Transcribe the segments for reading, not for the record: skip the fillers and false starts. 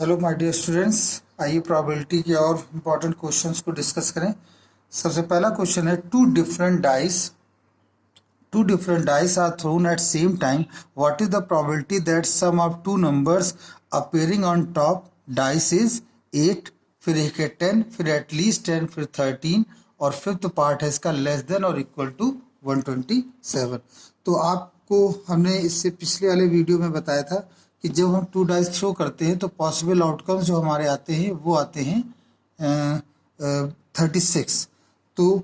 Hello my dear students, आइए probability के और इम्पॉर्टेंट क्वेश्चंस को डिस्कस करें। सबसे पहला क्वेश्चन है two different dice are thrown at same time. What is the probability that sum of two numbers appearing on top dice is 8, फिर एक है 10, फिर at least 10, फिर 13 और फिफ्थ पार्ट है इसका लेस देन और इक्वल टू 127। तो आपको हमने इससे पिछले वाले वीडियो में बताया था कि जब हम टू डाइस थ्रो करते हैं तो पॉसिबल आउटकम्स जो हमारे आते हैं वो आते हैं 36। तो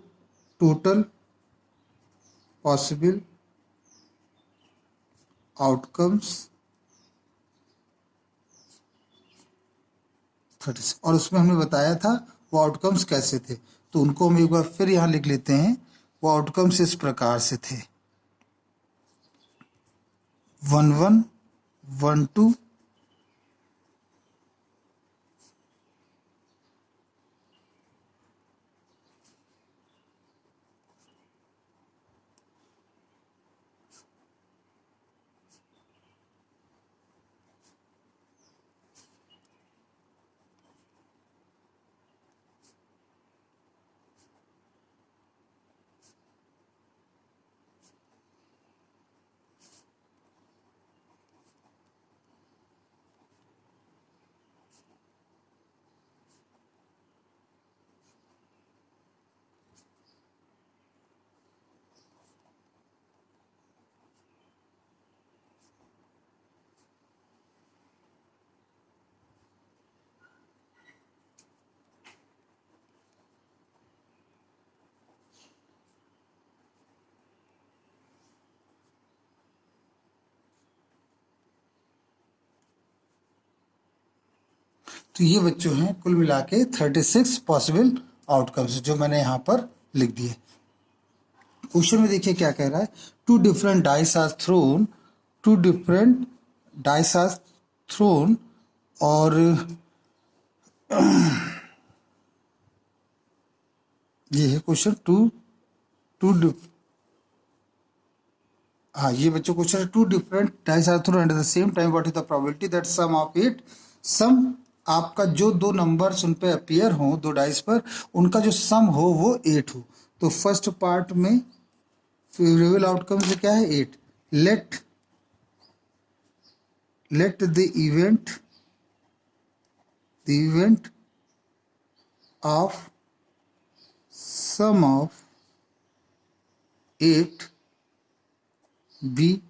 टोटल पॉसिबल आउटकम्स 36 और उसमें हमने बताया था वो आउटकम्स कैसे थे। तो उनको हम एक बार फिर यहाँ लिख लेते हैं। वो आउटकम्स इस प्रकार से थे 11, 12, तो ये बच्चों हैं कुल मिला के 36 पॉसिबल आउटकम्स जो मैंने यहाँ पर लिख दिए। क्वेश्चन में देखिए क्या कह रहा है। Two different dice are thrown और ये है क्वेश्चन ये बच्चों क्वेश्चन है two different dice are thrown at the same time what is the probability that sum of it sum आपका जो दो नंबर्स उन पे अपीयर हो दो डाइस पर उनका जो सम हो वो 8 हो। तो फर्स्ट पार्ट में फेवरेबल आउटकम से क्या है 8। Let the event of sum of 8 be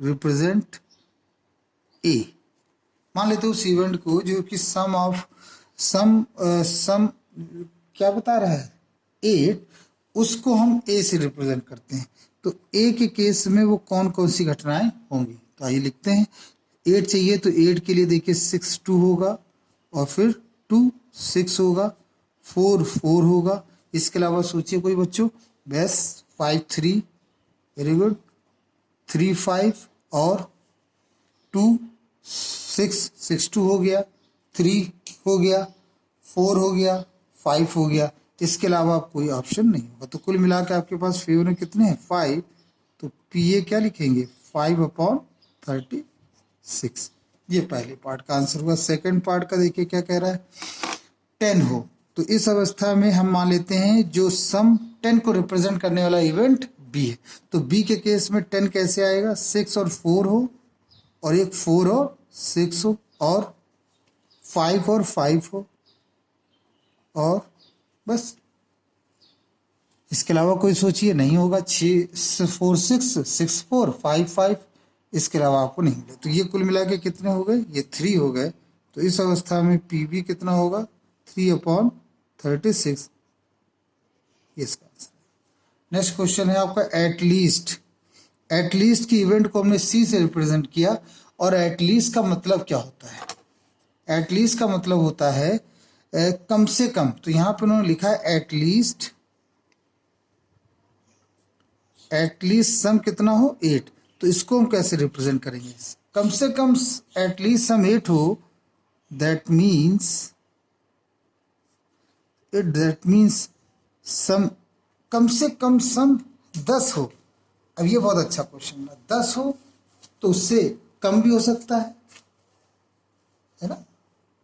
represent A. मान लेते हैं उस इवेंट को जो कि सम क्या बता रहा है 8, उसको हम ए से रिप्रेजेंट करते हैं। तो ए के केस में वो कौन कौन सी घटनाएं होंगी। तो आइए लिखते हैं। 8 चाहिए तो 8 के लिए देखिए 6 2 होगा और फिर 2 6 होगा, 4 4 होगा। इसके अलावा सोचिए कोई बच्चों, बस 5 3, वेरी गुड, 3 5 और 2 6 6 2 हो गया, 3 हो गया, 4 हो गया, 5 हो गया। इसके अलावा आप कोई ऑप्शन नहीं होगा। तो कुल मिला के आपके पास फेवर कितने हैं 5। तो पीए क्या लिखेंगे 5/36। ये पहले पार्ट का आंसर हुआ। सेकंड पार्ट का देखिए क्या कह रहा है 10 हो। तो इस अवस्था में हम मान लेते हैं जो सम 10 को रिप्रेजेंट करने वाला इवेंट बी है। तो बी के केस में 10 कैसे आएगा 6 और 4 हो और एक 4 और 6 हो और 5 और 5 हो और बस। इसके अलावा कोई सोचिए नहीं होगा। 6 4 6 6 4 5 5, इसके अलावा आपको नहीं मिले। तो ये कुल मिला के कितने हो गए, ये 3 हो गए। तो इस अवस्था में पी बी कितना होगा 3/36। इसका आंसर। नेक्स्ट क्वेश्चन है आपका एटलीस्ट की इवेंट को हमने सी से रिप्रेजेंट किया। और एटलीस्ट का मतलब क्या होता है। एटलीस्ट का मतलब होता है कम से कम। तो यहां पर उन्होंने लिखा है एटलीस्ट सम कितना हो 8। तो इसको हम कैसे रिप्रेजेंट करेंगे, कम से कम एटलीस्ट सम 8 हो, दैट मीन्स सम कम से कम सम 10 हो। अब ये बहुत अच्छा क्वेश्चन है, 10 हो तो उससे कम भी हो सकता है ना।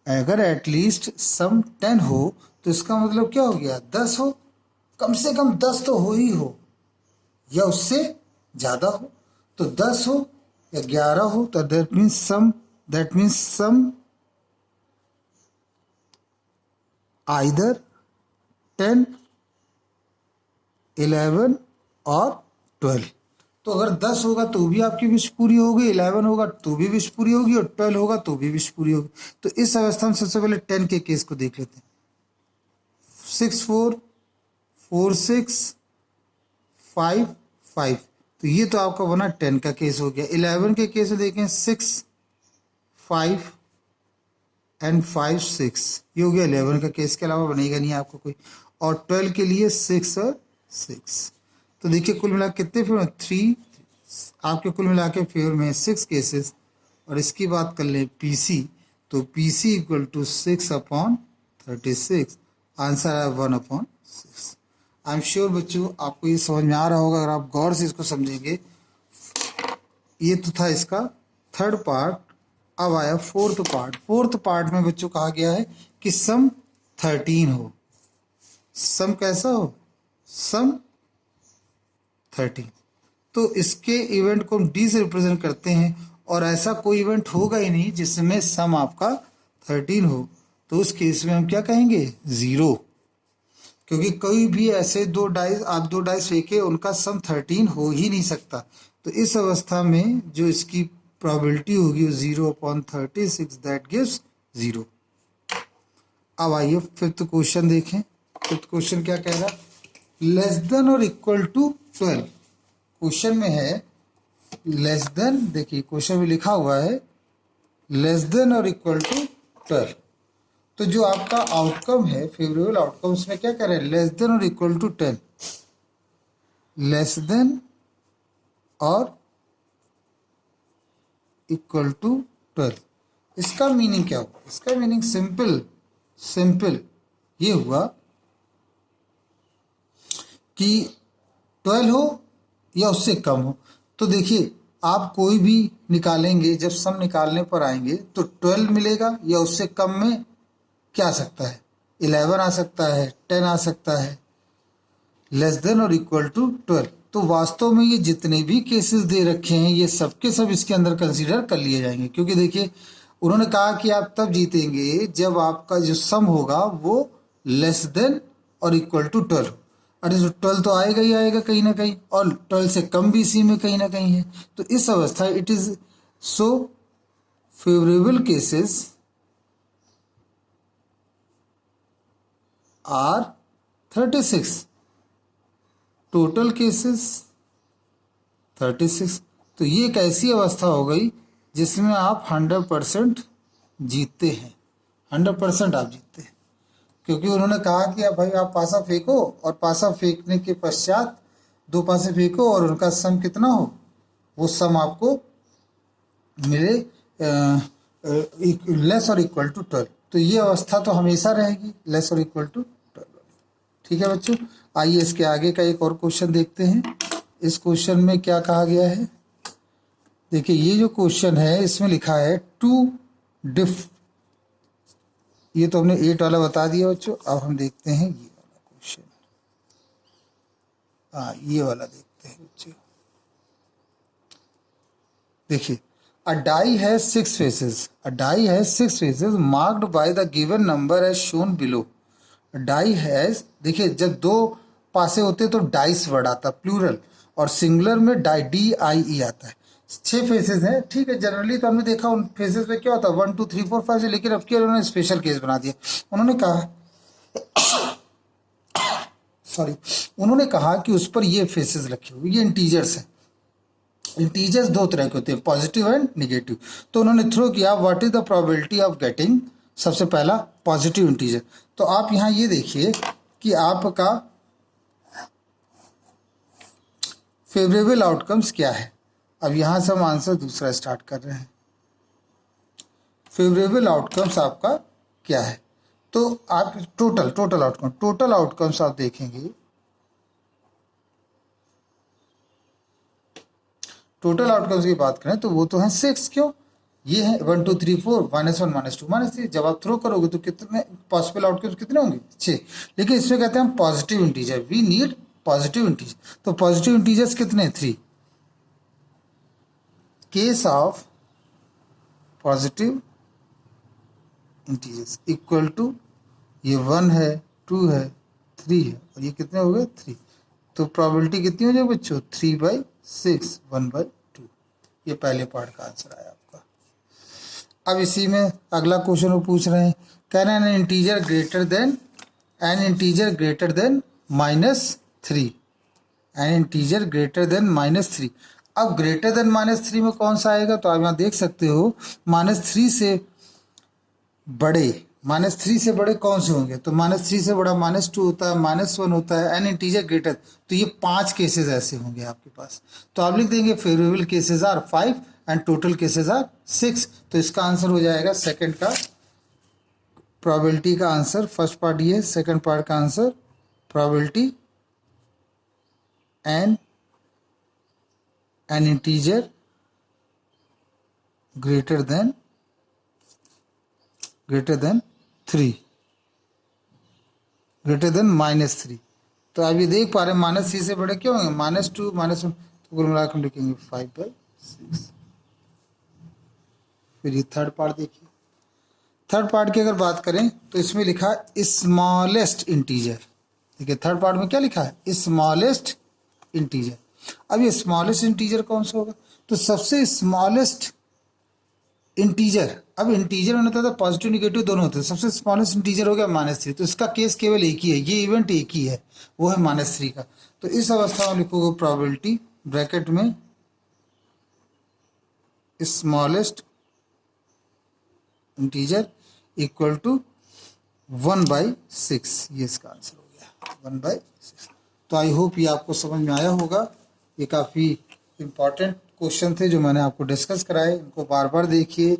अगर एटलीस्ट सम 10 हो तो इसका मतलब क्या हो गया, 10 हो, कम से कम 10 तो हो ही हो, या उससे ज्यादा हो। तो 10 हो या 11 हो तो दैट मीन्स सम आइदर 10, 11 और 12। तो अगर 10 होगा तो भी आपकी विश पूरी होगी, 11 होगा तो भी विश पूरी होगी, और 12 होगा तो भी विश पूरी होगी। तो इस अवस्था में सबसे पहले 10 के केस को देख लेते हैं। 6 4 4 6 5 5, तो ये तो आपका बना 10 का केस हो गया। 11 के केस में देखें 6 5 एंड 5 6, ये हो गया 11 का केस, के अलावा बनेगा नहीं आपको कोई। और 12 के लिए 6 और 6, तो देखिए कुल मिला कितने फेवर, 3 आपके कुल मिला के फेवर में 6 केसेस। और इसकी बात कर ले पीसी, तो पीसी इक्वल टू 6/36, आंसर है 1/6। आई एम श्योर बच्चों आपको ये समझ में आ रहा होगा अगर आप गौर से इसको समझेंगे। ये तो था इसका थर्ड पार्ट। अब आया फोर्थ पार्ट। फोर्थ पार्ट में बच्चों कहा गया है कि सम 13 हो। सम कैसा हो, सम 13। तो इसके इवेंट को हम डी से रिप्रेजेंट करते हैं, और ऐसा कोई इवेंट होगा ही नहीं जिसमें सम आपका 13 हो। तो उस केस में हम क्या कहेंगे, 0, क्योंकि कोई भी ऐसे आप दो डाइस फेंके उनका सम 13 हो ही नहीं सकता। तो इस अवस्था में जो इसकी प्रोबेबिलिटी होगी 0/36, दैट गिव्स 0। अब आइए फिफ्थ क्वेश्चन देखें। फिफ्थ क्वेश्चन क्या कह रहा है, लेस देन और इक्वल टू 12। क्वेश्चन में है लेस देन, देखिए क्वेश्चन में लिखा हुआ है लेस देन और इक्वल टू 12। तो जो आपका आउटकम है, फेवरेबल आउटकम, उसमें क्या कह रहे हैं, लेस देन और इक्वल टू 10, लेस देन और इक्वल टू 12। इसका मीनिंग क्या हुआ, इसका मीनिंग सिंपल ये हुआ कि 12 हो या उससे कम हो। तो देखिए आप कोई भी निकालेंगे, जब सम निकालने पर आएंगे तो 12 मिलेगा, या उससे कम में क्या आ सकता है, 11 आ सकता है, 10 आ सकता है, लेस देन और इक्वल टू 12। तो वास्तव में ये जितने भी केसेस दे रखे हैं ये सब के सब इसके अंदर कंसीडर कर लिए जाएंगे, क्योंकि देखिए उन्होंने कहा कि आप तब जीतेंगे जब आपका जो सम होगा वो लेस देन और इक्वल टू 12। अरे जो 12 तो आएगा ही आएगा कहीं ना कहीं, और 12 से कम भी इसी में कहीं ना कहीं है। तो इस अवस्था it is so favourable cases are 36, total cases 36। तो ये एक ऐसी अवस्था हो गई जिसमें आप 100% जीतते हैं, 100% आप जीतते हैं। क्योंकि उन्होंने कहा कि अब भाई आप पासा फेंको, और पासा फेंकने के पश्चात 2 पासे फेंको और उनका सम कितना हो, वो सम आपको मिले लेस और इक्वल टू 12। तो ये अवस्था तो हमेशा रहेगी, लेस और इक्वल टू 12। ठीक है बच्चों, आइए इसके आगे का एक और क्वेश्चन देखते हैं। इस क्वेश्चन में क्या कहा गया है, देखिए ये जो क्वेश्चन है इसमें लिखा है टू डिफ, ये तो हमने 8 वाला बता दिया बच्चों। अब हम देखते हैं ये वाला क्वेश्चन, हाँ ये वाला देखते हैं बच्चों। देखिए a die has 6 faces, a die has 6 faces marked by the given number as shown below. Die has, देखिए जब 2 पासे होते तो डाइस वर्ड आता प्लूरल, और सिंगुलर में डाई DIE आता है। 6 फेसेस हैं, ठीक है, जनरली तो हमने देखा उन फेसेस पे क्या होता है 1 2 3 4 5 से, लेकिन अब क्या उन्होंने स्पेशल केस बना दिया। उन्होंने कहा उन्होंने कहा कि उस पर ये फेसेस रखे हुए, ये इंटीजर्स हैं। इंटीजर्स 2 तरह के होते हैं, पॉजिटिव एंड निगेटिव। तो उन्होंने थ्रो किया what is the probability of getting, सबसे पहला पॉजिटिव इंटीजर। तो आप यहाँ ये देखिए कि आपका फेवरेबल आउटकम्स क्या है। अब यहाँ से हम आंसर दूसरा स्टार्ट कर रहे हैं। फेवरेबल आउटकम्स आपका क्या है, तो आप टोटल आउटकम्स आप देखेंगे। टोटल आउटकम्स की बात करें तो वो तो है 6। क्यों? ये है 1 2 3 4 -1 -2 -3। जब आप थ्रो करोगे तो कितने पॉसिबल आउटकम्स कितने होंगे? 6। लेकिन इसमें कहते हैं हम positive integer, we need positive integer. तो पॉजिटिव इंटीजर्स कितने? 3। Case of positive integers equal to ये 1 है, 2 है, 3 है और ये कितने हो गए? 3। तो प्रोबेबिलिटी कितनी हो जाए बच्चों? 3/6, 1/2। ये पहले पार्ट का आंसर आया आपका। अब इसी में अगला क्वेश्चन वो पूछ रहे हैं, can an integer greater than -3, N integer greater than -3। अब ग्रेटर देन -3 में कौन सा आएगा? तो आप यहाँ देख सकते हो -3 से बड़े कौन से होंगे? तो -3 से बड़ा -2 होता है, -1 होता है, एन इंटीजर ग्रेटर। तो ये 5 केसेस ऐसे होंगे आपके पास। तो आप लिख देंगे favourable cases are 5 and total cases are 6। तो इसका आंसर हो जाएगा सेकंड का प्रोबेबिलिटी का आंसर। फर्स्ट पार्ट ये, सेकंड पार्ट का answer probability N integer greater than 3, greater than -3। तो आप ये देख पा रहे हैं -3 से बड़े क्यों होंगे? -2 -1। तो कुल मिलाकर हम लिखेंगे 5/6। फिर ये थर्ड पार्ट देखिए। थर्ड पार्ट की अगर बात करें तो इसमें लिखा है स्मॉलेस्ट इंटीजर। देखिए थर्ड पार्ट में क्या लिखा है? Smallest integer. अब ये स्मॉलेस्ट इंटीजर कौन सा होगा? तो सबसे स्मॉलेस्ट इंटीजर, अब इंटीजर में होता है पॉजिटिव निगेटिव दोनों होते हैं। सबसे स्मॉलेस्ट इंटीजर हो गया -3। तो इसका केस केवल एक ही है, ये इवेंट एक ही है, वो है -3 का। तो इस अवस्था में लिखोगे प्रोबेबिलिटी ब्रैकेट में स्मॉलेस्ट इंटीजर इक्वल टू 1/6। ये इसका आंसर हो गया 1/6। तो आई होप ये आपको समझ में आया होगा। ये काफ़ी इम्पॉर्टेंट क्वेश्चन थे जो मैंने आपको डिस्कस कराए। इनको बार बार देखिए,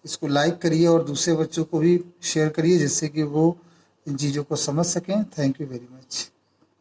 इसको लाइक करिए और दूसरे बच्चों को भी शेयर करिए जिससे कि वो इन चीज़ों को समझ सकें। Thank you very much.